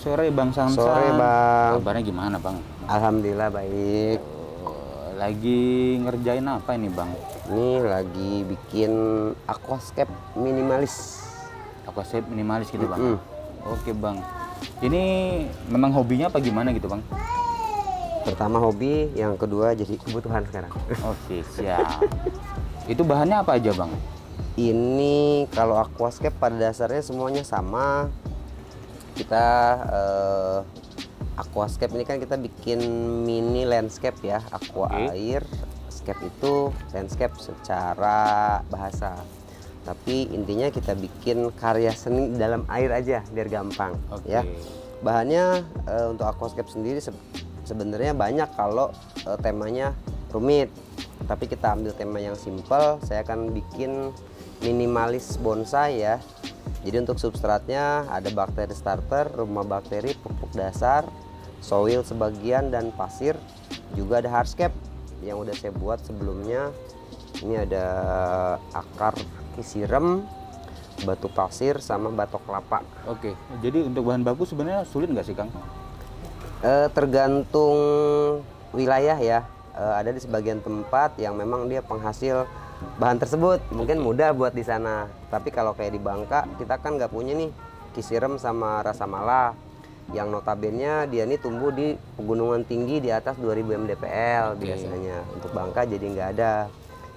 sore Bang Samsan. Sore Bang. Kabarnya gimana Bang? Alhamdulillah baik. Lagi ngerjain apa ini Bang? Ini lagi bikin aquascape minimalis. Aquascape minimalis gitu Bang? Oke Bang. Ini memang hobinya apa gimana gitu Bang? Pertama hobi, yang kedua jadi kebutuhan sekarang. Oke siap. Itu bahannya apa aja Bang? Ini kalau aquascape pada dasarnya semuanya sama. Kita aquascape ini kan kita bikin mini landscape ya. Aqua air, scape itu landscape secara bahasa. Tapi intinya kita bikin karya seni dalam air aja biar gampang ya. Bahannya untuk aquascape sendiri sebenarnya banyak kalau temanya rumit. Tapi kita ambil tema yang simple. Saya akan bikin minimalis bonsai ya. Jadi untuk substratnya ada bakteri starter, rumah bakteri, pupuk dasar, soil sebagian, dan pasir. Juga ada hardscape yang udah saya buat sebelumnya. Ini ada akar kisirem, batu pasir, sama batok kelapa. Oke, jadi untuk bahan baku sebenarnya sulit nggak sih Kang? Tergantung wilayah ya. Ada di sebagian tempat yang memang dia penghasil bahan tersebut, mungkin mudah buat di sana. Tapi kalau kayak di Bangka, kita kan nggak punya nih kisirem sama rasa mala, yang notabene dia nih tumbuh di pegunungan tinggi di atas 2000 mdpl biasanya. Untuk Bangka jadi nggak ada,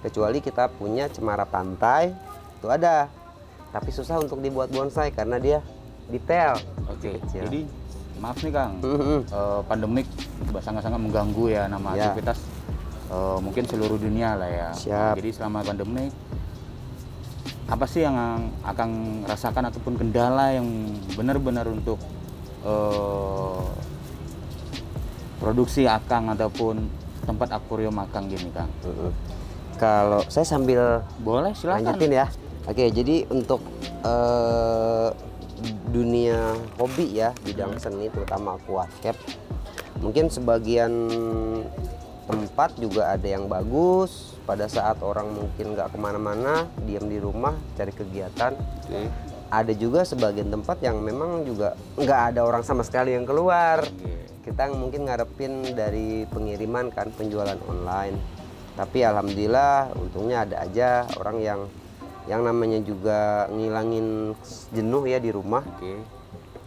kecuali kita punya cemara pantai itu ada, tapi susah untuk dibuat bonsai karena dia detail. Jadi maaf nih Kang, pandemik sangat-sangat mengganggu ya nama aktivitas mungkin seluruh dunia lah ya. Jadi selama pandemik apa sih yang akan rasakan ataupun kendala yang benar-benar untuk produksi akang ataupun tempat akuarium akang gini Kang? Kalau saya sambil boleh silakan lanjutin ya. Oke, jadi untuk dunia hobi ya, bidang seni terutama aquascape, mungkin sebagian tempat juga ada yang bagus pada saat orang mungkin nggak kemana-mana, diam di rumah cari kegiatan. Ada juga sebagian tempat yang memang juga nggak ada orang sama sekali yang keluar. Kita mungkin ngarepin dari pengiriman kan, penjualan online. Tapi alhamdulillah untungnya ada aja orang yang namanya juga ngilangin jenuh ya di rumah.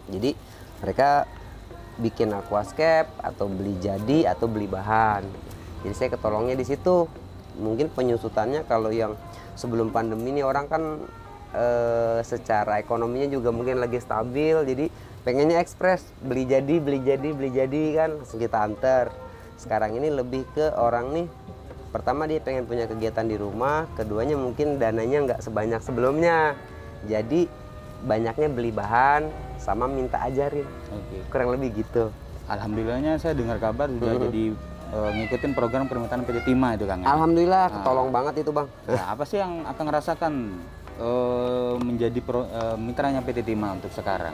Jadi mereka bikin aquascape atau beli jadi atau beli bahan. Jadi saya ketolongnya di situ. Mungkin penyusutannya kalau yang sebelum pandemi ini orang kan secara ekonominya juga mungkin lagi stabil. Jadi pengennya ekspres, beli jadi kan langsung kita antar. Sekarang ini lebih ke orang nih, pertama dia pengen punya kegiatan di rumah, keduanya mungkin dananya nggak sebanyak sebelumnya. Jadi banyaknya beli bahan sama minta ajarin. Kurang lebih gitu. Alhamdulillahnya saya dengar kabar sudah jadi ngikutin program permintaan PT Timah itu Kang. Alhamdulillah ketolong banget itu Bang. Nah, apa sih yang akan ngerasakan menjadi mitranya PT Timah untuk sekarang?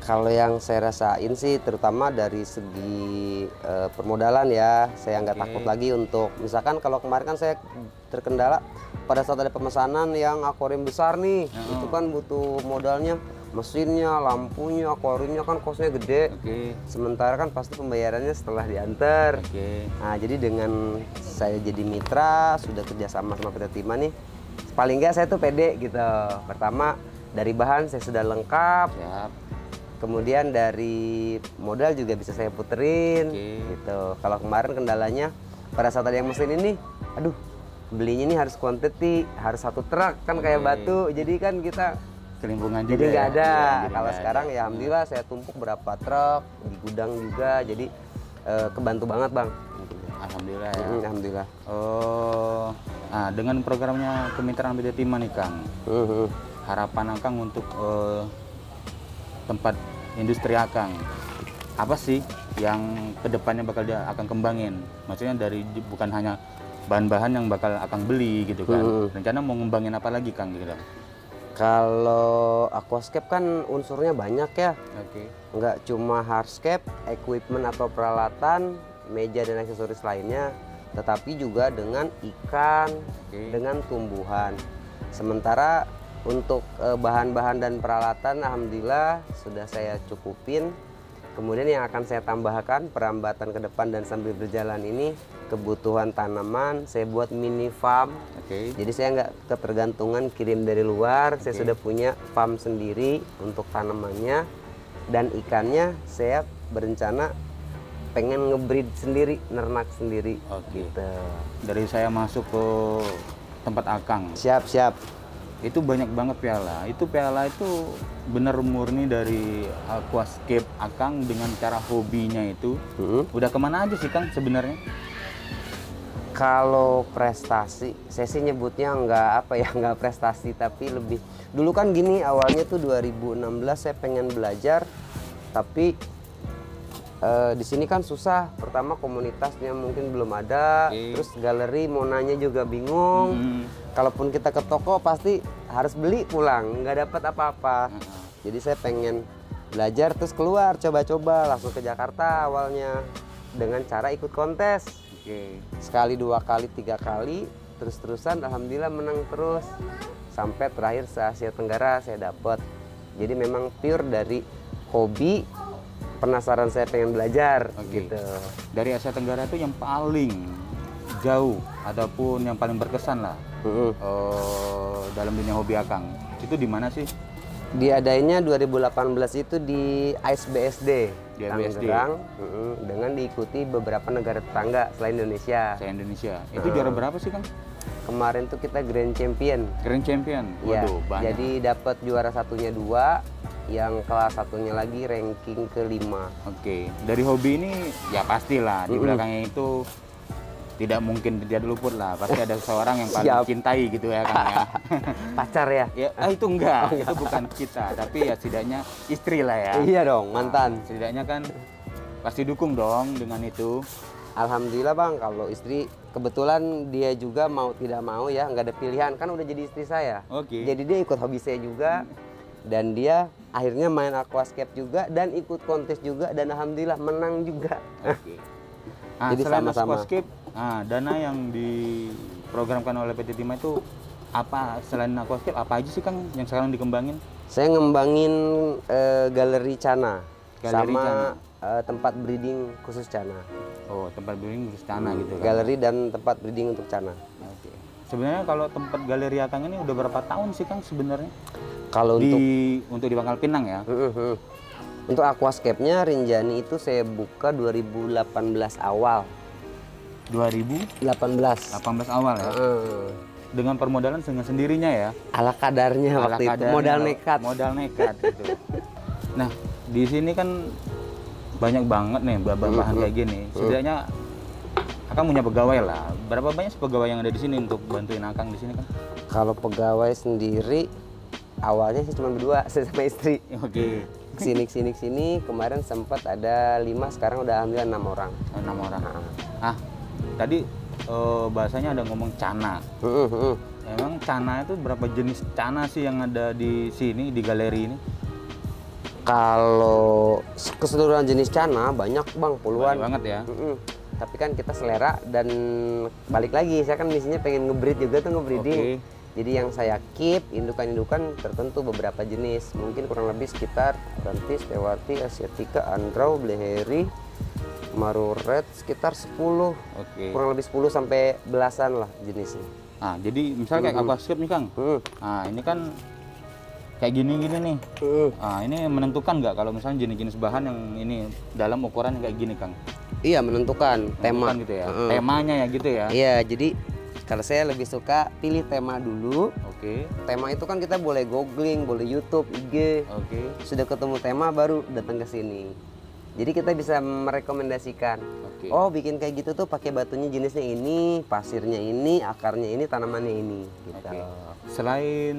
Kalau yang saya rasain sih terutama dari segi permodalan ya, saya nggak takut lagi untuk misalkan kalau kemarin kan saya terkendala pada saat ada pemesanan yang akuarium besar nih, itu kan butuh modalnya, mesinnya, lampunya, akuariumnya kan kosnya gede. Sementara kan pasti pembayarannya setelah diantar. Nah jadi dengan saya jadi mitra, sudah kerjasama sama PT Timah nih, paling nggak saya tuh pede gitu. Pertama dari bahan saya sudah lengkap. Kemudian dari modal juga bisa saya puterin gitu. Kalau kemarin kendalanya pada saat ada yang mesin ini, aduh belinya ini harus quantity, harus satu truk kan kayak batu. Jadi kan kita kelimpungan juga. Jadi nggak ya? ada. Jadi Kalau sekarang ya alhamdulillah saya tumpuk berapa truk di gudang juga. Jadi kebantu banget Bang. Alhamdulillah ya. Alhamdulillah. Nah dengan programnya kemitraan PT Timah nih Kang, harapan Akang untuk tempat industri Akang apa sih yang kedepannya bakal dia akan kembangin? Maksudnya dari bukan hanya bahan-bahan yang bakal Akang beli gitu kan, rencana mau ngembangin apa lagi Kang gitu? Kalau aquascape kan unsurnya banyak ya. Nggak cuma hardscape, equipment atau peralatan, meja dan aksesoris lainnya, tetapi juga dengan ikan, dengan tumbuhan. Sementara untuk bahan-bahan dan peralatan alhamdulillah sudah saya cukupin. Kemudian yang akan saya tambahkan perambatan ke depan dan sambil berjalan ini, kebutuhan tanaman saya buat mini farm. Jadi saya nggak ketergantungan kirim dari luar. Saya sudah punya farm sendiri untuk tanamannya, dan ikannya saya berencana pengen ngebreed sendiri, nernak sendiri. Gitu. Dari saya masuk ke tempat Akang. Siap. Itu banyak banget piala. Itu piala itu bener murni dari aquascape Akang dengan cara hobinya itu. Udah kemana aja sih Kang sebenarnya? Kalau prestasi, saya sih nyebutnya nggak prestasi, tapi lebih dulu kan gini, awalnya tuh 2016 saya pengen belajar, tapi di sini kan susah. Pertama komunitasnya mungkin belum ada, terus galeri mau nanya juga bingung. Kalaupun kita ke toko pasti harus beli pulang, nggak dapat apa-apa. Jadi saya pengen belajar terus keluar, coba-coba langsung ke Jakarta awalnya dengan cara ikut kontes. Sekali, 2 kali, 3 kali, terus-terusan alhamdulillah menang terus sampai terakhir se-Asia Tenggara saya dapat. Jadi memang pure dari hobi, penasaran saya pengen belajar gitu. Dari Asia Tenggara itu yang paling jauh ataupun yang paling berkesan lah dalam dunia hobi Akang itu di mana sih? Diadainnya 2018 itu di ISBSD di Tangerang, dengan diikuti beberapa negara tetangga selain Indonesia. Itu juara berapa sih Kang? Kemarin tuh kita Grand Champion. Waduh, banyak. Jadi dapat juara satunya 2, yang kelas satunya lagi ranking ke-5. Dari hobi ini ya pastilah di belakangnya itu tidak mungkin tidak luput lah, pasti ada seorang yang paling cintai gitu ya Kang ya. Pacar ya? Itu enggak, itu bukan kita, tapi ya setidaknya istri lah ya. Iya dong, mantan. Setidaknya kan pasti dukung dong dengan itu. Alhamdulillah Bang, kalau istri kebetulan dia juga mau tidak mau ya, nggak ada pilihan, kan udah jadi istri saya. Jadi dia ikut hobi saya juga, dan dia akhirnya main aquascape juga dan ikut kontes juga, dan alhamdulillah menang juga. Jadi sama-sama. Dana yang diprogramkan oleh PT Timah itu apa, selain aquascape apa aja sih Kang yang sekarang dikembangin? Saya ngembangin galeri Cana sama tempat breeding khusus Cana. Tempat breeding khusus Cana gitu kan? Galeri dan tempat breeding untuk Cana. Sebenarnya kalau tempat galeri Akang ini udah berapa tahun sih Kang sebenarnya? Kalau untuk di Pangkal Pinang ya? Untuk aquascape-nya Rinjani itu saya buka 2018 awal. 2018 awal ya? Dengan permodalan dengan sendirinya ya? Ala kadarnya waktu itu, modal nekat gitu. Nah, di sini kan banyak banget nih bahan kayak gini. Setidaknya Akang punya pegawai lah. Berapa banyak pegawai yang ada di sini untuk bantuin Akang di sini kan? Kalau pegawai sendiri awalnya sih cuma berdua, saya sama istri. Sini. Kemarin sempat ada 5, sekarang udah alhamdulillah 6 orang. 6 orang. Tadi bahasanya ada ngomong Cana. Emang Cana itu berapa jenis Cana sih yang ada di sini, di galeri ini? Kalau keseluruhan jenis Cana banyak Bang, puluhan. Banyak banget ya. Tapi kan kita selera, dan balik lagi saya kan misinya pengen ngebreed juga tuh, ngebreeding. Jadi yang saya keep indukan-indukan tertentu beberapa jenis, mungkin kurang lebih sekitar Rantis, Tewati, Asiatica, Andrau, Bleheri, Maru Red, sekitar 10. Kurang lebih 10 sampai belasan lah jenisnya. Jadi misalnya kayak aquascape nih Kang. Ini kan kayak gini nih. Ini menentukan nggak kalau misalnya jenis-jenis bahan yang ini dalam ukuran kayak gini Kang? Iya, menentukan tema gitu ya. Temanya ya gitu ya. Iya, jadi kalau saya lebih suka pilih tema dulu. Tema itu kan kita boleh googling, boleh YouTube, IG. Sudah ketemu tema baru datang ke sini. Jadi kita bisa merekomendasikan. Oh, bikin kayak gitu tuh pakai batunya jenisnya ini, pasirnya ini, akarnya ini, tanamannya ini gitu. Selain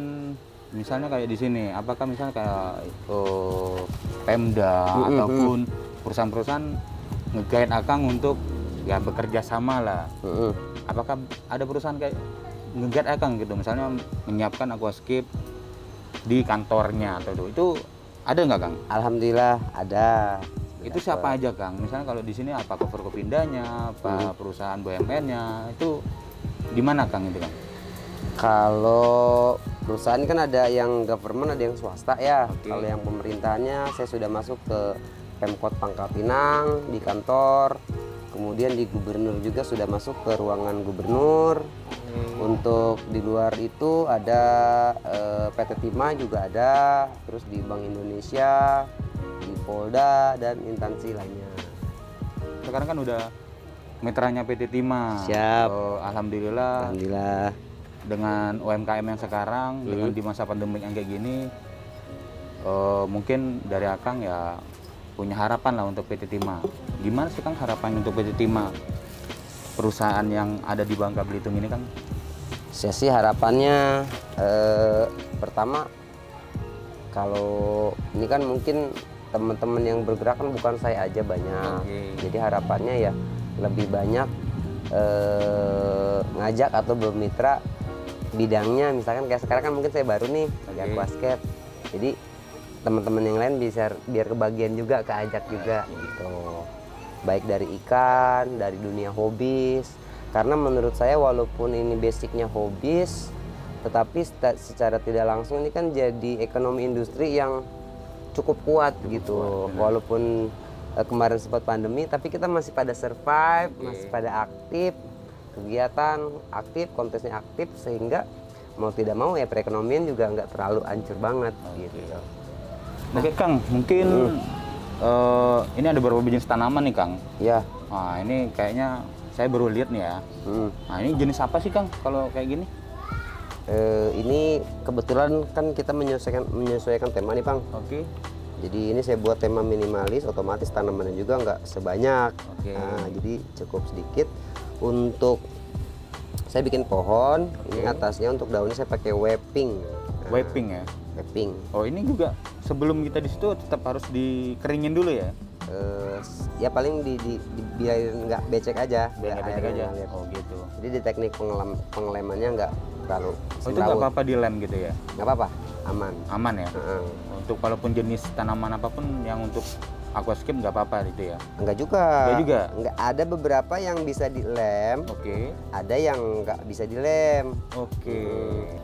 misalnya kayak di sini, apakah misalnya kayak Pemda ataupun perusahaan-perusahaan nge-guide Akang untuk ya bekerja sama lah? Apakah ada perusahaan kayak nge-guide Akang gitu, misalnya menyiapkan aquascape di kantornya atau itu ada nggak Kang? Alhamdulillah ada. Itu siapa aja Kang? Misalnya kalau di sini apa Koperdopindanya, apa perusahaan BUMN-nya, itu di mana Kang itu Kang? Kalau perusahaan kan ada yang government, ada yang swasta ya. Kalau yang pemerintahannya saya sudah masuk ke Pemkot Pangkal Pinang di kantor, kemudian di gubernur juga sudah masuk ke ruangan gubernur. Untuk di luar itu ada PT Timah juga ada, terus di Bank Indonesia, di Polda dan instansi lainnya. Sekarang kan udah mitranya PT Timah. Siap. Alhamdulillah. Alhamdulillah. Dengan UMKM yang sekarang, dengan di masa pandemi yang kayak gini, mungkin dari Akang ya punya harapan lah untuk PT Timah. Gimana sih Kang harapan untuk PT Timah, perusahaan yang ada di Bangka Belitung ini Kang? Saya sih harapannya pertama, kalau ini kan mungkin teman-teman yang bergerak kan bukan saya aja banyak. Jadi harapannya ya lebih banyak ngajak atau bermitra bidangnya, misalkan kayak sekarang kan mungkin saya baru nih di Aquascape, jadi teman-teman yang lain bisa biar kebagian juga, keajak juga gitu, baik dari ikan, dari dunia hobis. Karena menurut saya walaupun ini basicnya hobis, tetapi secara tidak langsung ini kan jadi ekonomi industri yang cukup kuat gitu. Walaupun kemarin sempat pandemi, tapi kita masih pada survive, masih pada aktif, kegiatan aktif, kontesnya aktif, sehingga mau tidak mau ya perekonomian juga nggak terlalu hancur banget gitu. Oke Kang, mungkin ini ada beberapa jenis tanaman nih Kang. Ya. Nah ini kayaknya saya baru lihat nih ya. Nah ini jenis apa sih Kang kalau kayak gini? Ini kebetulan kan kita menyesuaikan tema nih Bang. Oke. Jadi ini saya buat tema minimalis, otomatis tanamannya juga nggak sebanyak. Nah, jadi cukup sedikit. Untuk saya bikin pohon, ini atasnya untuk daunnya saya pakai wrapping. Wrapping ya? Wrapping. Oh ini juga sebelum kita di situ tetap harus dikeringin dulu ya? Ya paling dibiarin nggak becek aja. Biar nggak becek aja? Oh gitu. Jadi di teknik pengelemannya nggak terlalu semrawut. Oh itu nggak apa-apa dilem gitu ya? Nggak apa-apa, aman. Aman ya? Untuk walaupun jenis tanaman apapun yang untuk aquascape nggak apa-apa gitu ya? Enggak juga. Enggak juga? Enggak, ada beberapa yang bisa dilem. Oke. Ada yang nggak bisa dilem. Oke.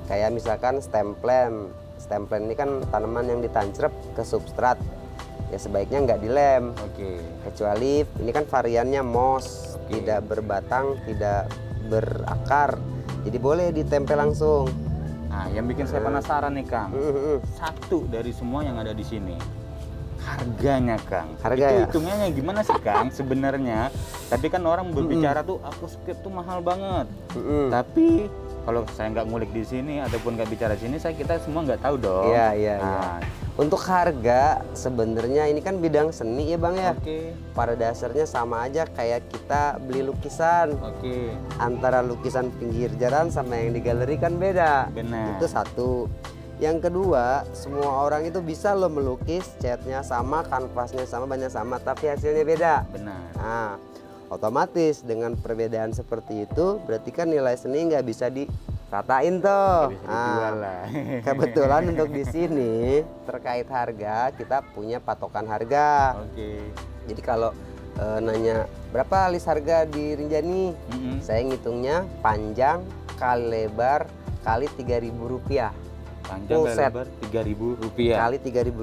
Kayak misalkan stem plant. Stem plant ini kan tanaman yang ditancrep ke substrat. Ya sebaiknya nggak dilem. Oke. Kecuali ini kan variannya moss, tidak berbatang, tidak berakar. Jadi boleh ditempel langsung. Nah, yang bikin saya penasaran nih Kang, satu dari semua yang ada di sini, harganya Kang. Harga itu ya? hitungannya gimana sih Kang sebenarnya? Tapi kan orang berbicara tuh aquascape tuh mahal banget. Tapi kalau saya nggak ngulik di sini ataupun nggak bicara di sini, kita semua nggak tahu dong. Iya, iya, iya. Untuk harga sebenarnya ini kan bidang seni ya Bang ya. Pada dasarnya sama aja kayak kita beli lukisan. Antara lukisan pinggir jalan sama yang di galeri kan beda. Benar. Itu satu. Yang kedua, semua orang itu bisa loh melukis, catnya sama, kanvasnya sama, banyak sama, tapi hasilnya beda. Benar. Nah, otomatis dengan perbedaan seperti itu, berarti kan nilai seni nggak bisa diratain tuh. Kebetulan untuk di sini terkait harga kita punya patokan harga. Jadi kalau nanya berapa list harga di Rinjani, saya ngitungnya panjang kali lebar kali Rp3.000. Panjang kali lebar Rp3.000 kali Rp3.000.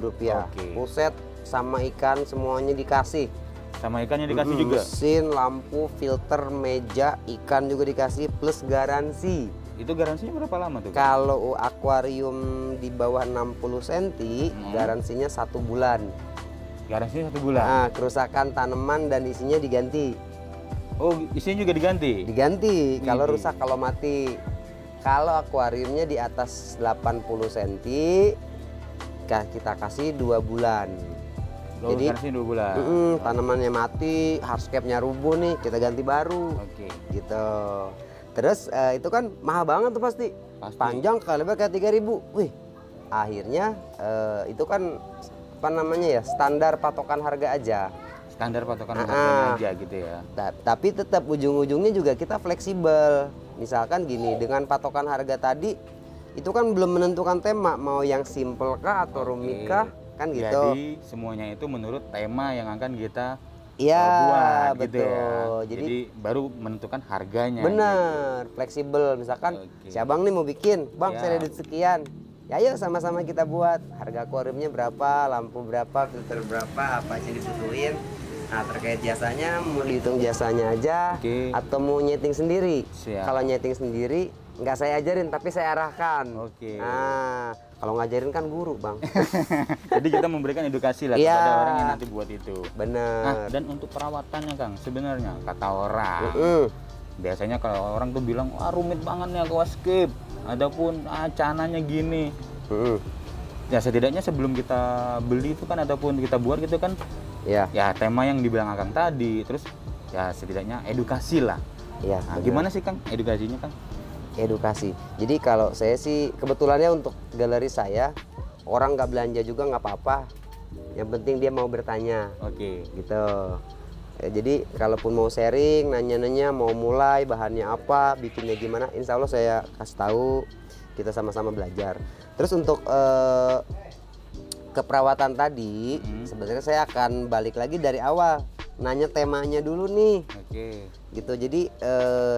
Full set sama ikan semuanya dikasih. Sama ikannya dikasih juga? Mesin, lampu, filter, meja, ikan juga dikasih plus garansi. Itu garansinya berapa lama tuh? Kalau akuarium di bawah 60 cm, garansinya 1 bulan. Garansinya 1 bulan? Nah, kerusakan tanaman dan isinya diganti. Oh, isinya juga diganti? Diganti, kalau rusak, kalau mati. Kalau akuariumnya di atas 80 cm, kita kasih 2 bulan. Jadi 2 bulan. Tanamannya mati, hardscape-nya rubuh nih, kita ganti baru. Gitu. Terus itu kan mahal banget tuh pasti. Panjang kali lebar kayak 3.000. Wih. Akhirnya itu kan apa namanya ya, standar patokan harga aja. Standar patokan harga aja gitu ya. Tapi tetap ujung-ujungnya juga kita fleksibel. Misalkan gini, dengan patokan harga tadi itu kan belum menentukan tema, mau yang simple kah atau rumit kah, kan gitu. Jadi semuanya itu menurut tema yang akan kita buat betul. Gitu ya. Jadi baru menentukan harganya. Bener, gitu. Fleksibel. Misalkan si abang nih mau bikin, bang saya ada duit sekian, Ya ayo sama-sama kita buat. Harga akuariumnya berapa, lampu berapa, filter berapa, apa aja dibutuhin. Nah terkait jasanya, mau dihitung jasanya aja, atau mau nyeting sendiri. Kalau nyeting sendiri, nggak saya ajarin, tapi saya arahkan. Nah, kalau ngajarin kan guru, Bang. Jadi kita memberikan edukasi lah kepada orang yang nanti buat itu. Bener. Nah, dan untuk perawatannya, Kang, sebenarnya kata orang, biasanya kalau orang tuh bilang, wah rumit banget nih aquascape, ataupun cananya gini. Ya setidaknya sebelum kita beli itu kan, ataupun kita buat gitu kan, ya tema yang dibilang Akang tadi, terus ya setidaknya edukasi lah. Nah, gimana sih Kang edukasinya, Kang? Edukasi. Jadi kalau saya sih kebetulannya untuk galeri saya, orang nggak belanja juga nggak apa-apa. Yang penting dia mau bertanya. Gitu. Jadi kalaupun mau sharing, nanya-nanya, mau mulai bahannya apa, bikinnya gimana, insya Allah saya kasih tahu, kita sama-sama belajar. Terus untuk keperawatan tadi, sebenarnya saya akan balik lagi dari awal, nanya temanya dulu nih. Gitu. Jadi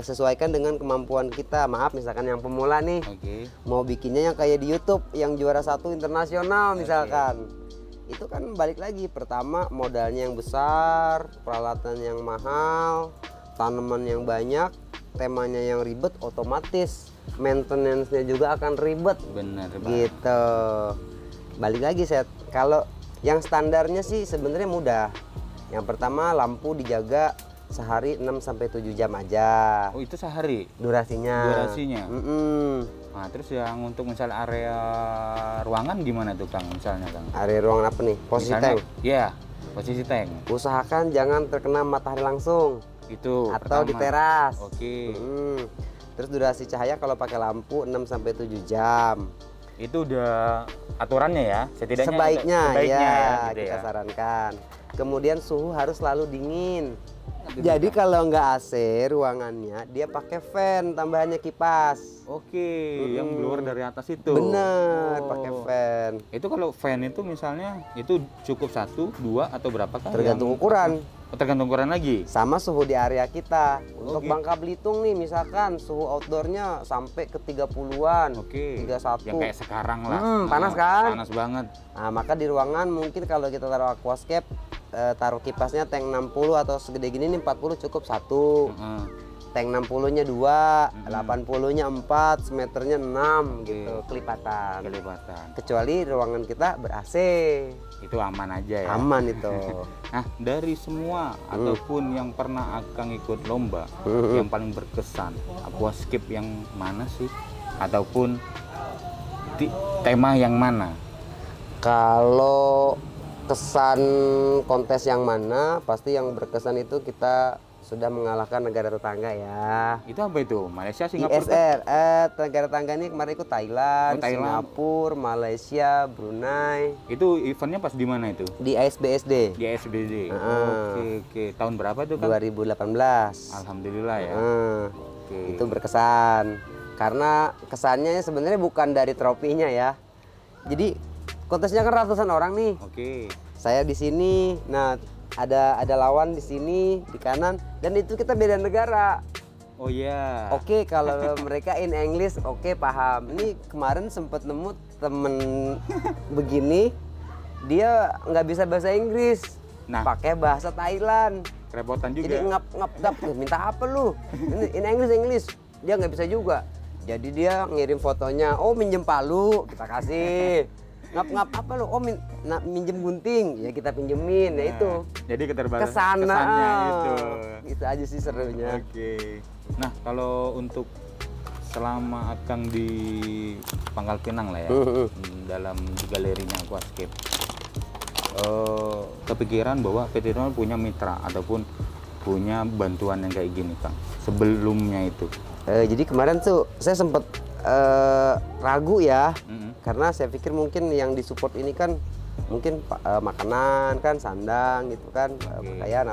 sesuaikan dengan kemampuan kita. Maaf misalkan yang pemula nih, mau bikinnya yang kayak di YouTube, yang juara 1 internasional misalkan. Itu kan balik lagi, pertama modalnya yang besar, peralatan yang mahal, tanaman yang banyak, temanya yang ribet, otomatis maintenance-nya juga akan ribet. Bener, gitu. Balik lagi set, kalau yang standarnya sih sebenarnya mudah. Yang pertama lampu dijaga sehari 6-7 jam aja. Oh itu sehari? Durasinya. Nah terus yang untuk misal area ruangan gimana tuh Kang misalnya Kang? Area ruangan apa nih? Posisi tank? Iya, posisi tank. Usahakan jangan terkena matahari langsung. Itu atau pertama. Di teras. Terus durasi cahaya kalau pakai lampu 6-7 jam. Itu udah aturannya ya? Setidaknya sebaiknya ya gitu kita ya. sarankan. Kemudian suhu harus selalu dingin. Jadi kalau nggak AC ruangannya, dia pakai fan tambahannya kipas. Yang keluar dari atas itu. Bener, pakai fan. Itu kalau fan itu misalnya itu cukup 1, 2 atau berapa kan? Tergantung ukuran. Tergantung ukuran lagi. Sama suhu di area kita. Untuk Bangka Belitung nih misalkan suhu outdoornya sampai ke 30-an. 31. Yang kayak sekarang lah. Panas kan? Panas banget. Nah, maka di ruangan mungkin kalau kita taruh aquascape, taruh kipasnya tank 60 atau segede gini nih 40 cukup 1. Tank 60-nya 2, 80-nya 4, semeternya 6 gitu, kelipatan. Kecuali ruangan kita ber-AC. Itu aman aja ya? Aman itu. Nah, dari semua ataupun yang pernah Akang ikut lomba, yang paling berkesan, aquascape yang mana sih? Ataupun tema yang mana? Kalau kesan kontes yang mana, pasti yang berkesan itu kita sudah mengalahkan negara tetangga ya. Itu apa itu? Malaysia, Singapura? ISR, negara tetangga ini kemarin ikut Thailand, Singapura, Malaysia, Brunei. Itu eventnya pas di mana itu? Di ASBSD. Di ASBSD. Oke. Tahun berapa itu kan? 2018. Alhamdulillah ya. Itu berkesan. Karena kesannya sebenarnya bukan dari trofinya ya. Jadi kontesnya kan ratusan orang nih. Saya di sini. Nah, ada lawan di sini di kanan, dan itu kita beda negara. Kalau mereka in English paham. Ini kemarin sempat nemu temen begini, dia nggak bisa bahasa Inggris, pakai bahasa Thailand. Kerepotan juga. Jadi ngap minta apa lu? In English, dia nggak bisa juga. Jadi dia ngirim fotonya, minjem palu, kita kasih. Ngap apa lo? Minjem gunting, ya kita pinjemin. Ya itu. Jadi kesannya itu aja sih serunya. Nah, kalau untuk selama Akang di Pangkal Pinang lah ya, dalam galerinya aquascape, kepikiran bahwa PT Timah punya mitra ataupun punya bantuan yang kayak gini Kang sebelumnya itu? Jadi kemarin tuh saya sempat ragu ya, karena saya pikir mungkin yang disupport ini kan mungkin makanan kan, sandang gitu kan, pakaian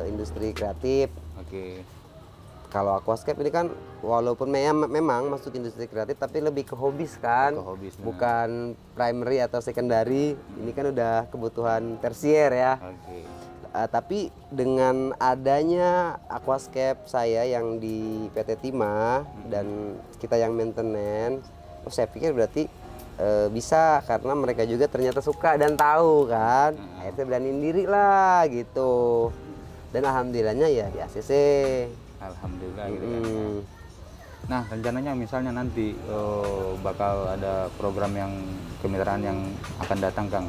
industri kreatif. Kalau aquascape ini kan walaupun memang masuk industri kreatif, tapi lebih ke hobis kan, bukan primary atau secondary. Ini kan udah kebutuhan tersier ya. Tapi dengan adanya aquascape saya yang di PT Timah dan kita yang maintenance, saya pikir berarti bisa karena mereka juga ternyata suka dan tahu kan. Akhirnya beraniin diri lah gitu. Dan alhamdulillahnya ya di ACC. Alhamdulillah gitu kan. Nah, rencananya misalnya nanti bakal ada program yang kemitraan yang akan datang, Kang.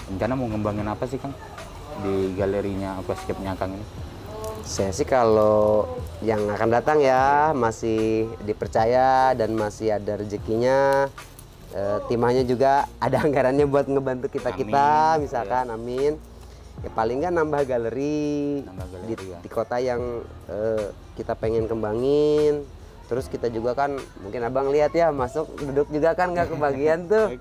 Rencana mau ngembangin apa sih, Kang? Di galerinya Aquascape-nya Kang ini? Saya sih kalau yang akan datang ya masih dipercaya dan masih ada rezekinya, timahnya juga ada anggarannya buat ngebantu kita misalkan, amin. Ya paling nggak nambah galeri, di kota yang kita pengen kembangin. Terus kita juga kan mungkin abang lihat ya masuk duduk juga kan nggak kebagian tuh.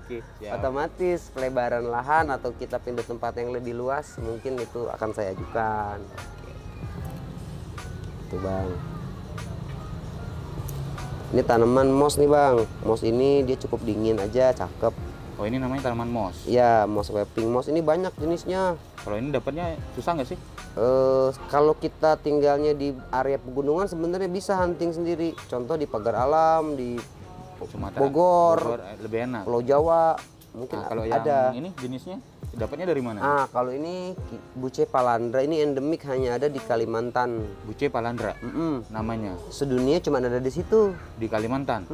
Otomatis pelebaran lahan atau kita pindah tempat yang lebih luas mungkin itu akan saya ajukan. Tuh bang, ini tanaman moss nih bang. Moss ini dia cukup dingin aja, cakep. Oh ini namanya tanaman moss? Ya, moss wrapping. Moss ini banyak jenisnya. Kalau ini dapatnya susah nggak sih? Kalau kita tinggalnya di area pegunungan sebenarnya bisa hunting sendiri. Contoh di Pagar Alam, di Sumatera, Bogor, lebih enak. Pulau Jawa mungkin kalau ada. Yang ini jenisnya dapatnya dari mana? Kalau ini Buce Palandra, ini endemik hanya ada di Kalimantan. Buce Palandra, namanya. Sedunia cuma ada di situ. Di Kalimantan.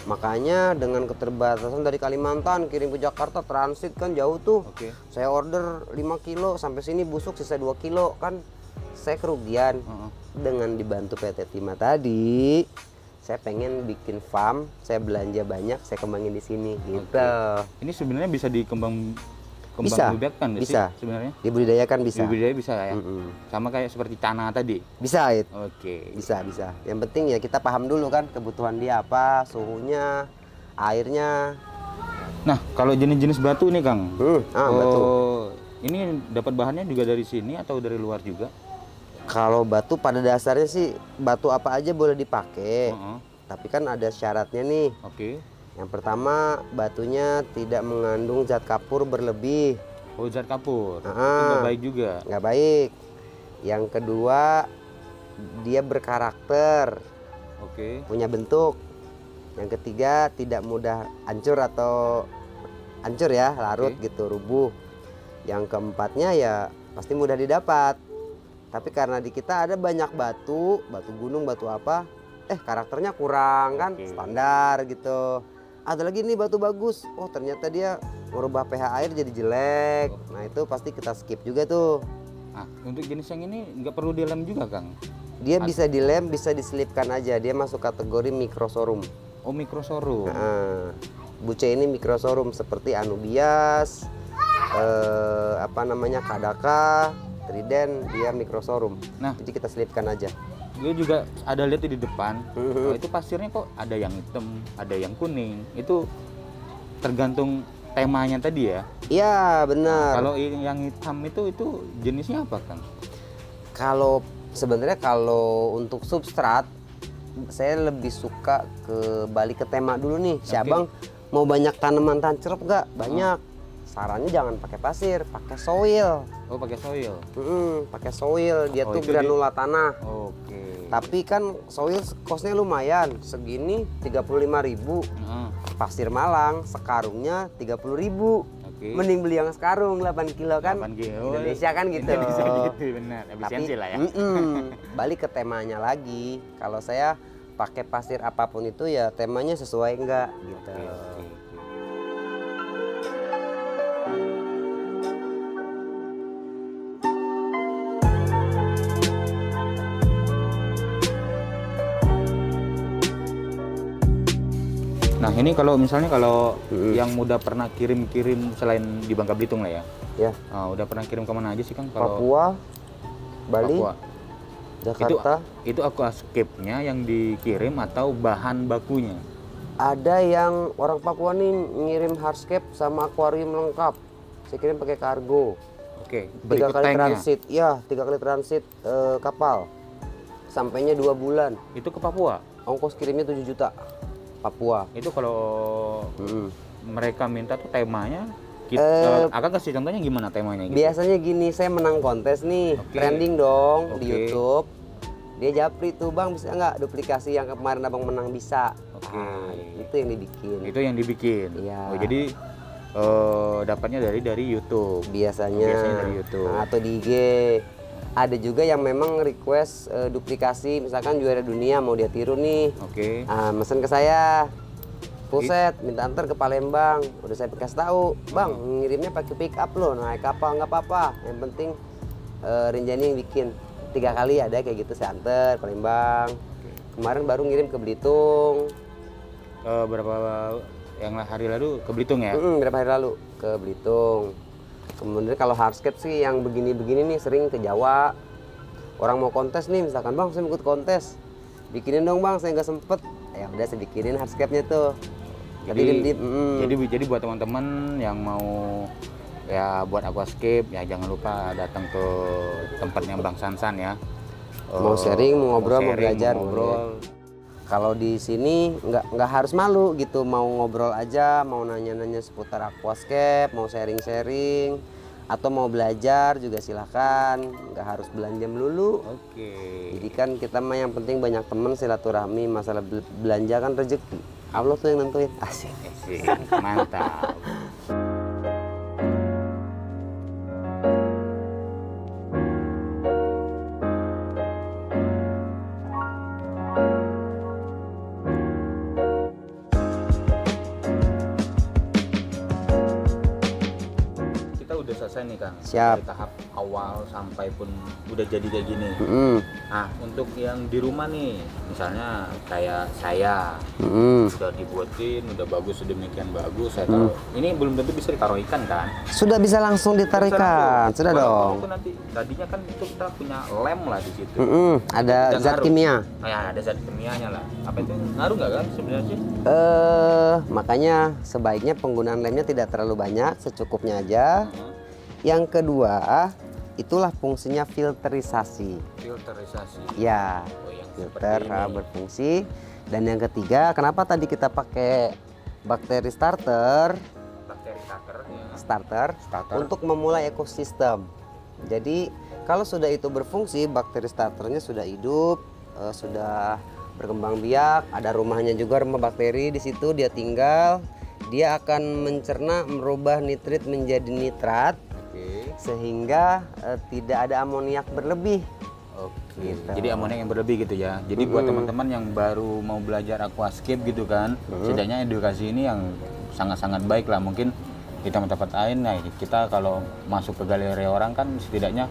Makanya dengan keterbatasan dari Kalimantan kirim ke Jakarta transit kan jauh tuh. Saya order 5 kilo sampai sini busuk sisa 2 kilo kan saya kerugian. Dengan dibantu PT Timah tadi, saya pengen bikin farm, saya belanja banyak, saya kembangin di sini gitu. Ini sebenarnya bisa bidakan bisa sih sebenarnya? Dibudidayakan bisa. Dibudidaya bisa ya. Sama kayak seperti cana tadi. Bisa itu. Bisa. Yang penting ya kita paham dulu kan kebutuhan dia apa, suhunya, airnya. Nah, kalau jenis-jenis batu nih, Kang. Batu. Ini dapat bahannya juga dari sini atau dari luar juga? Kalau batu pada dasarnya sih batu apa aja boleh dipakai. Tapi kan ada syaratnya nih. Yang pertama, batunya tidak mengandung zat kapur berlebih. Oh, zat kapur. Itu nggak baik juga. Nggak baik. Yang kedua, dia berkarakter. Punya bentuk. Yang ketiga, tidak mudah hancur atau hancur ya, larut gitu, rubuh. Yang keempatnya ya pasti mudah didapat. Tapi karena di kita ada banyak batu gunung, batu apa, karakternya kurang kan, standar gitu. Ada lagi nih batu bagus, oh ternyata dia merubah pH air jadi jelek. Nah itu pasti kita skip juga tuh. Nah, untuk jenis yang ini nggak perlu dilem juga, Kang? Dia bisa dilem, bisa diselipkan aja. Dia masuk kategori mikrosorum. Oh, mikrosorum. Buce ini mikrosorum seperti anubias, kadaka, trident, dia mikrosorum. Nah, jadi kita selipkan aja. Gue juga ada lihat di depan, itu pasirnya kok ada yang hitam, ada yang kuning. Itu tergantung temanya tadi ya? Iya benar. Kalau yang hitam itu jenisnya apa, Kang? Kalau sebenarnya kalau untuk substrat, saya lebih suka balik ke tema dulu nih. Si abang mau banyak tanaman tancerep nggak? Banyak. Sarannya jangan pakai pasir, pakai soil. Oh, pakai soil. Pakai soil, dia tuh granula tanah. Tapi kan soil kosnya lumayan, segini 35.000. Pasir Malang sekarungnya 30.000. Mending beli yang sekarung 8 kilo kan. 8 kilo. Indonesia kan gitu. Indonesia gitu, benar. Efisiensi lah ya. Balik ke temanya lagi. Kalau saya pakai pasir apapun itu ya temanya sesuai enggak gitu. Nah ini kalau misalnya yang udah pernah kirim-kirim selain di Bangka Belitung lah ya. Udah pernah kirim kemana aja sih, Kang? Papua, Bali, Jakarta. Itu aquascape-nya yang dikirim atau bahan bakunya? Ada yang orang Papua nih ngirim hardscape sama akuarium lengkap. Saya kirim pakai kargo. 3 kali transit, 3 kali transit kapal. Sampainya 2 bulan. Itu ke Papua? Ongkos kirimnya 7 juta. Papua. Itu kalau mereka minta tuh temanya, akan kasih contohnya gimana temanya? Gitu? Biasanya gini, saya menang kontes nih, trending dong di YouTube. Dia japri tuh, bang bisa nggak duplikasi yang kemarin abang menang? Bisa. Oke. Itu yang dibikin. Itu yang dibikin. Iya. Oh, jadi dapatnya dari YouTube. Biasanya dari YouTube. Atau di IG. Ada juga yang memang request duplikasi, misalkan juara dunia mau dia tiru nih. Oke. Mesen ke saya. Puset, minta antar ke Palembang. Udah saya kasih tahu, Bang, ngirimnya pakai pick up loh, naik kapal nggak apa-apa. Yang penting Rinjani yang bikin. 3 kali ada kayak gitu saya antar Palembang. Kemarin baru ngirim ke Belitung. Berapa yang hari lalu ke Belitung ya? Berapa hari lalu ke Belitung. Kemudian kalau hardscape sih yang begini-begini nih sering ke Jawa. Orang mau kontes nih, misalkan Bang saya mau ikut kontes, bikinin dong Bang, saya nggak sempet. Ya udah saya bikinin hardscape-nya tuh. Jadi buat teman-teman yang mau ya buat aquascape ya jangan lupa datang ke tempatnya Bang Sansan ya. Mau sharing, mau ngobrol, mau belajar, ngobrol. Kalau di sini nggak harus malu gitu, mau ngobrol aja, mau nanya-nanya seputar aquascape, mau sharing-sharing, atau mau belajar juga silahkan, nggak harus belanja melulu. Oke. Jadi kan kita mah yang penting banyak temen, silaturahmi, masalah belanja kan rezeki. Allah tuh yang nentuin. Asik. Mantap. Selesai nih Kang. Siap. Dari tahap awal sampai pun udah jadi kayak gini. Nah untuk yang di rumah nih, misalnya kayak saya sudah dibuatin, udah bagus, sedemikian bagus. Saya taruh, ini belum tentu bisa ditaruh ikan kan? Sudah bisa langsung ditaruh ikan, sudah dong. Itu nanti tadinya kan itu kita punya lem lah di situ. Ada zat kimia. Ya ada zat kimianya lah. Apa itu ngaruh nggak kan sebenarnya? Makanya sebaiknya penggunaan lemnya tidak terlalu banyak, secukupnya aja. Yang kedua, itulah fungsinya filterisasi. Filterisasi. Ya, filter berfungsi. Dan yang ketiga, kenapa tadi kita pakai bakteri starter? Bakteri starter, ya. Starter untuk memulai ekosistem. Jadi kalau sudah itu berfungsi, bakteri starternya sudah hidup, sudah berkembang biak. Ada rumahnya juga, rumah bakteri di situ dia tinggal. Dia akan mencerna, merubah nitrit menjadi nitrat. Sehingga tidak ada amoniak berlebih. Oke. Gitu. Jadi amoniak yang berlebih gitu ya. Jadi buat teman-teman yang baru mau belajar aquascape gitu kan, setidaknya edukasi ini yang sangat-sangat baik lah. Mungkin kita mendapat air, nah kita kalau masuk ke galeri orang kan setidaknya,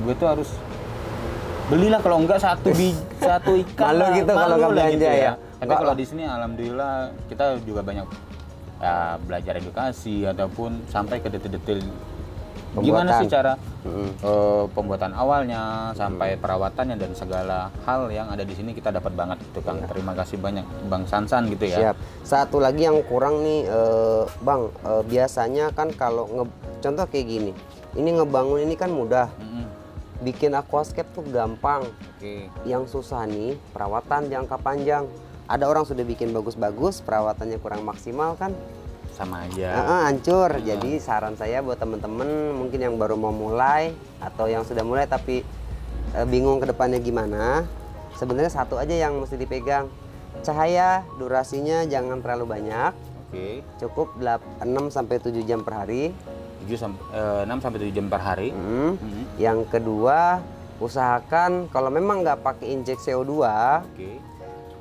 gue tuh harus belilah kalau enggak satu ikan. Malu gitu kalau nggak belanja gitu ya. Tapi kalau di sini alhamdulillah kita juga banyak ya, belajar edukasi ataupun sampai ke detail-detail. Gimana sih cara pembuatan awalnya sampai perawatannya dan segala hal yang ada di sini kita dapat banget itu Kang. Ya. Terima kasih banyak Bang Sansan gitu ya. Siap. Satu lagi yang kurang nih Bang, biasanya kan kalau contoh kayak gini, ini ngebangun ini kan mudah, bikin aquascape tuh gampang. Yang susah nih perawatan jangka panjang. Ada orang sudah bikin bagus-bagus, perawatannya kurang maksimal kan? Sama aja. Hancur. Jadi saran saya buat temen-temen mungkin yang baru mau mulai atau yang sudah mulai tapi bingung ke depannya gimana, sebenarnya satu aja yang mesti dipegang. Cahaya durasinya jangan terlalu banyak. Cukup 6-7 jam per hari. 6-7 jam per hari. Yang kedua, usahakan kalau memang nggak pakai injek CO2,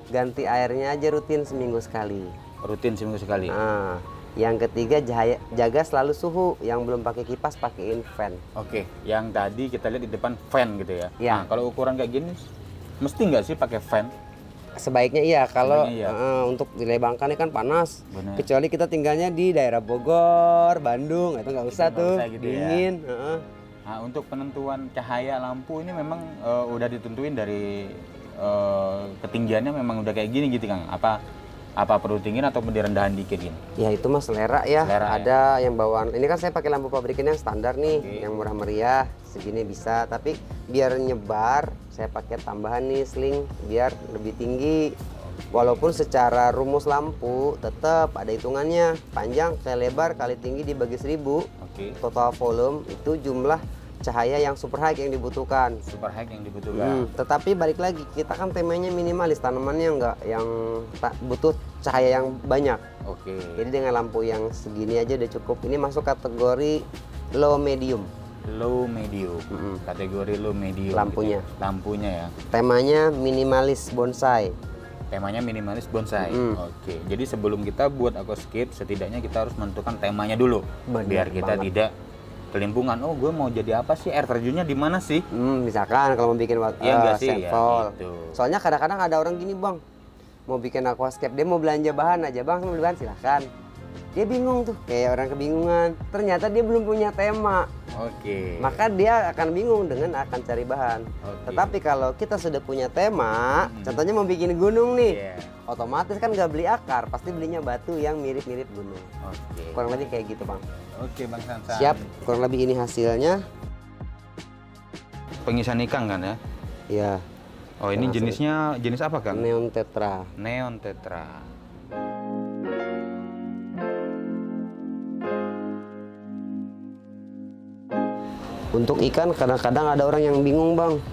ganti airnya aja rutin seminggu sekali. Rutin seminggu sekali. Yang ketiga, jaga selalu suhu. Yang belum pakai kipas, pakein fan. Yang tadi kita lihat di depan fan gitu ya. Nah, kalau ukuran kayak gini, mesti nggak sih pakai fan? Sebaiknya iya. Kalau untuk wilayah Bangka ini kan panas. Bener. Kecuali kita tinggalnya di daerah Bogor, Bandung, itu nggak usah tuh, gitu dingin. Ya. Nah, untuk penentuan cahaya lampu ini memang udah ditentuin dari ketinggiannya memang udah kayak gini gitu Kang. Apa perlu tinggi atau direndahan dikit gini? Ya itu mas selera ya. Ada yang bawaan. Ini kan saya pakai lampu pabrikan yang standar nih, yang murah meriah segini bisa. Tapi biar nyebar, saya pakai tambahan nih sling biar lebih tinggi. Walaupun secara rumus lampu tetap ada hitungannya, panjang kali lebar kali tinggi dibagi 1000. Total volume itu jumlah cahaya yang super high yang dibutuhkan. Super high yang dibutuhkan. Tetapi balik lagi, kita kan temanya minimalis, tanamannya nggak yang butuh cahaya yang banyak. Oke. Jadi dengan lampu yang segini aja udah cukup. Ini masuk kategori low medium. Low medium. Kategori low medium. Lampunya. Gitu. Lampunya ya. Temanya minimalis bonsai. Temanya minimalis bonsai. Oke. Jadi sebelum kita buat aquascape, setidaknya kita harus menentukan temanya dulu. Biar kita tidak kelimpungan. Oh, gue mau jadi apa sih? Air terjunnya di mana sih? Misalkan kalau mau bikin sampel. Ya, gitu. Soalnya kadang-kadang ada orang gini, Bang. Mau bikin aquascape, dia mau belanja bahan aja. Bang, mau beli bahan silahkan. Dia bingung tuh, kayak orang kebingungan. Ternyata dia belum punya tema. Oke. Maka dia akan bingung dengan akan cari bahan. Tetapi kalau kita sudah punya tema, contohnya mau bikin gunung nih, otomatis kan nggak beli akar, pasti belinya batu yang mirip-mirip gunung. Kurang lebih kayak gitu, Bang. Oke, Bang Sansan. Siap, kurang lebih ini hasilnya. Pengisian ikan kan ya? Iya. Oh, ini jenisnya jenis apa, Kang? Neon tetra. Neon tetra. Untuk ikan kadang-kadang ada orang yang bingung, Bang.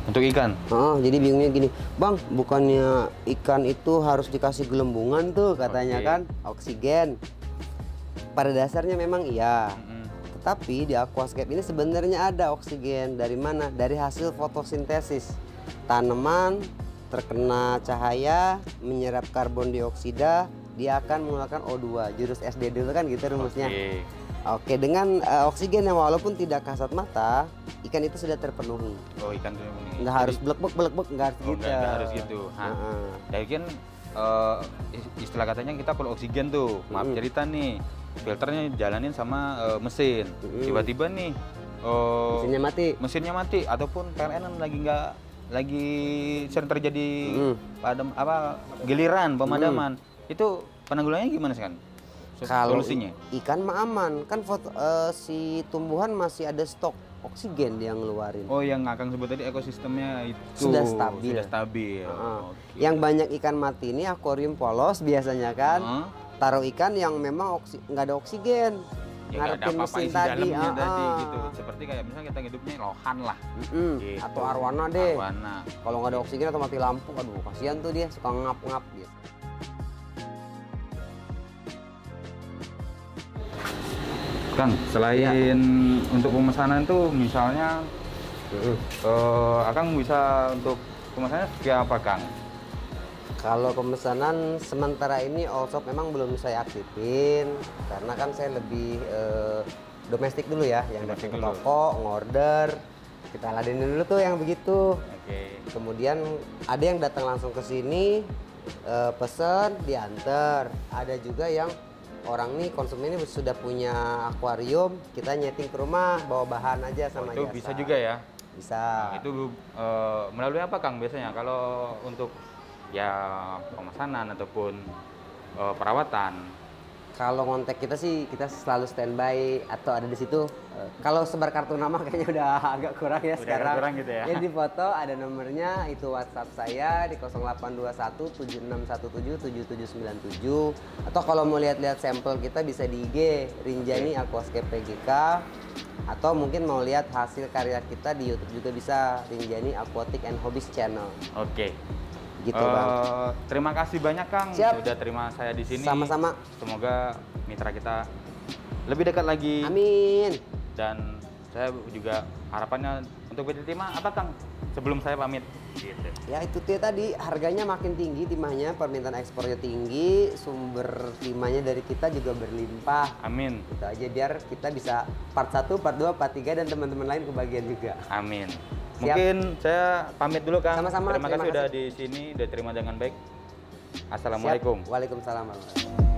Untuk ikan? Jadi bingungnya gini, Bang, bukannya ikan itu harus dikasih gelembungan tuh katanya kan, oksigen. Pada dasarnya memang iya. Tetapi di aquascape ini sebenarnya ada oksigen. Dari mana? Dari hasil fotosintesis. Tanaman terkena cahaya, menyerap karbon dioksida, dia akan mengeluarkan O2. Jurus SD dulu kan gitu rumusnya. Oke, dengan oksigen yang walaupun tidak kasat mata, ikan itu sudah terpenuhi. Oh, ikan terpenuhi. Nggak harus blek-blek, nggak harus gitu. Nggak harus gitu. Jadi kan istilah katanya kita perlu oksigen tuh. Maaf cerita nih, filternya jalanin sama mesin. Tiba-tiba nih mesinnya mati ataupun PLN lagi sering terjadi giliran pemadaman. Itu penanggulangannya gimana sih kan? Kalau solusinya? Ikan mah aman, kan si tumbuhan masih ada stok oksigen dia ngeluarin. Oh, yang Akang sebut tadi ekosistemnya itu sudah stabil. Yang banyak ikan mati ini akuarium polos biasanya kan. Taruh ikan yang memang nggak ada oksigen. Ya, ngarepin mesin tadi, gitu. Seperti kayak misalnya kita hidupnya lohan lah. Gitu. Atau arwana deh. Kalau nggak ada oksigen atau mati lampu, aduh kasihan tuh dia suka ngap-ngap gitu. Kang, selain untuk pemesanan tuh misalnya Akang bisa untuk pemesanannya seperti apa, Kang? Kalau pemesanan sementara ini all shop memang belum saya aktifin karena kan saya lebih domestik dulu ya, yang datang ke toko, ngorder, kita ladenin dulu tuh yang begitu. Kemudian ada yang datang langsung ke sini, pesen, diantar. Ada juga yang orang nih konsumen ini sudah punya akuarium, kita nyeting ke rumah, bawa bahan aja sama itu jasa. Bisa juga ya? Bisa. Nah, itu melalui apa, Kang, biasanya kalau untuk ya pemesanan ataupun perawatan? Kalau ngontek kita sih, kita selalu standby atau ada di situ. Kalau sebar kartu nama kayaknya udah agak kurang ya sekarang. Kurang gitu ya? Jadi di foto ada nomornya, itu WhatsApp saya di 0821 76177797. Atau kalau mau lihat-lihat sampel kita bisa di IG Rinjani Aquascape PGK. Atau mungkin mau lihat hasil karya kita di YouTube juga bisa, Rinjani Aquatic and Hobbies Channel. Gitu, Bang. Terima kasih banyak, Kang. Siap. Sudah terima saya di sini. Sama-sama. Semoga mitra kita lebih dekat lagi. Amin. Dan saya juga harapannya untuk PT Timah apa, Kang? Sebelum saya pamit. Gitu. Ya itu dia tadi, harganya makin tinggi timahnya, permintaan ekspornya tinggi, sumber timahnya dari kita juga berlimpah. Amin. Gitu aja biar kita bisa part 1, part 2, part 3 dan teman-teman lain kebagian juga. Amin. Siap. Mungkin saya pamit dulu, Kang. Sama-sama. Terima kasih sudah di sini, sudah terima dengan baik. Assalamualaikum. Siap. Waalaikumsalam.